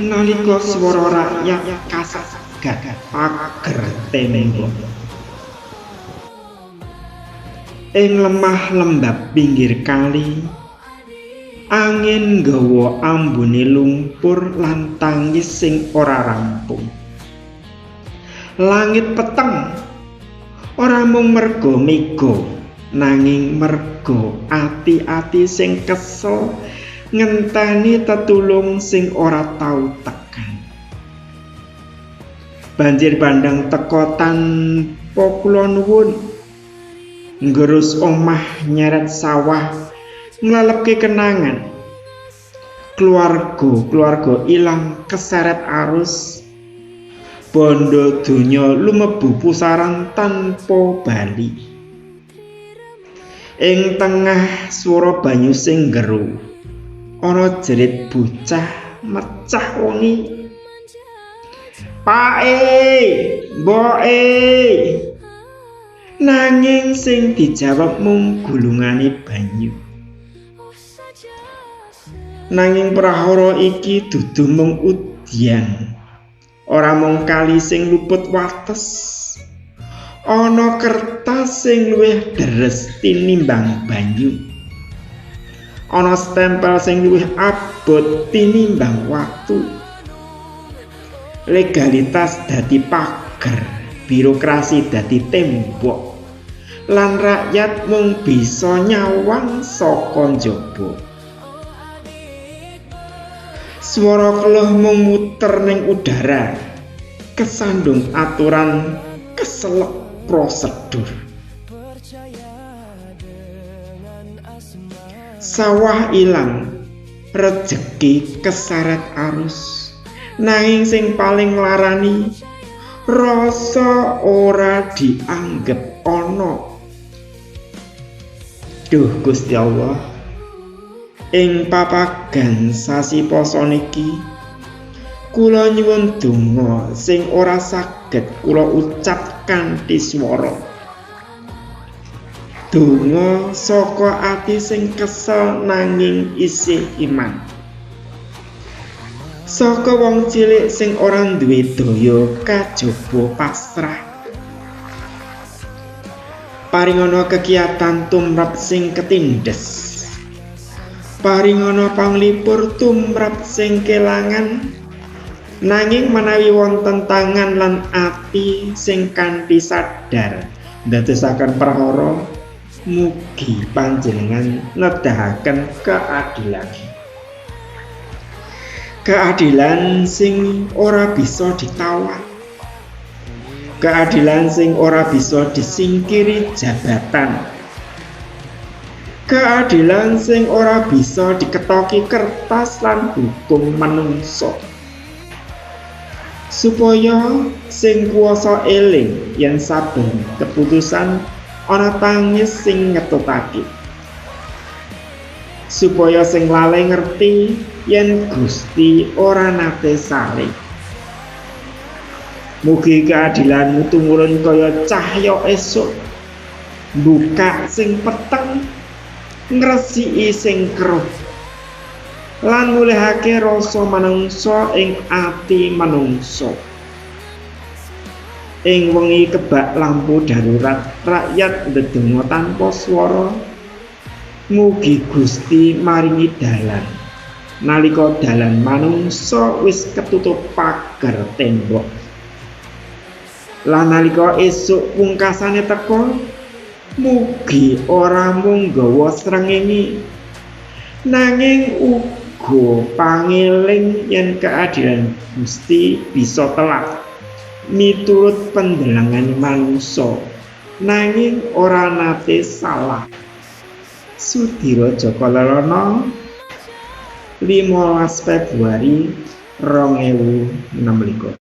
nalika swara rakyat kasagat pager tembok. Ing lemah lembab pinggir kali, angin nggawa ambune lumpur lan tangis sing ora rampung. Langit peteng ora mung merga mega, nanging merga ati-ati sing kesel ngenteni tetulung sing ora tau tekan. Banjir bandang teka tanpa kula nuwun, nggerus omah nyeret sawah nglalepke kenangan. Keluarga ilang keseret arus, bondo donya lumebu pusaran tanpa bali. Ing tengah swara banyu sing nggeru, ana jerit bocah mecah wengi. Pake, mboke. Nanging sing dijawab mung gulungane banyu. Nanging prahara iki dudu mung udyan, ora mung kali sing luput wates. Ana kertas sing luwih deres tinimbang banyu. Ana stempel sing luwih abot tinimbang waktu. Legalitas dadi pager, birokrasi dadi tembok, lan rakyat mung bisa nyawang saka njaba. Swara keluh mung muter ning udara, kesandung aturan, keselek prosedur. Sawah ilang, rejeki keseret arus. Nanging sing paling nglarani, rasa ora dianggep ana. Duh Gusti Allah, ing papagan sasi poso niki, kula nyuwun donga sing ora saged kula ucap kanthi swara. Donga saka ati sing kesel nanging isih iman. Saka wong cilik sing ora duwe daya kajaba pasrah. Paringana kekiatan tumrap sing ketindes. Paringana panglipur tumrap sing kelangan. Nanging menawi wonten tangan lan ati sing kanthi sadar ndadosaken prahara, mugi panjenengan nedahaken keadilan. Keadilan sing ora bisa ditawar. Keadilan sing ora bisa disingkiri jabatan. Keadilan sing ora bisa diketoki kertas lan hukum manungsa. Supaya sing kuwasa eling yen saben keputusan ana tangis sing ngetutake. Supaya sing lali ngerti yen Gusti ora nate saleh. Mugi keadilanmu tumurun kaya cahya esuk, buka sing peteng, ngresiki sing keruh, lan mulihake rasa manungsa ing ati manungsa. Ing wengi kebak lampu darurat, rakyat ndedonga tanpa swara. Mugi Gusti maringi dalan. Nalika dalan manungsa wis ketutup pager tembok. Lan nalika esuk pungkasane teka, mugi ora mung nggawa srengenge, nanging uga pangeling yen keadilan Gusti bisa telak miturut pendelengan manungsa, nanging ora nate salah. Sudiro Joko Lelono, 15 Februari 2016.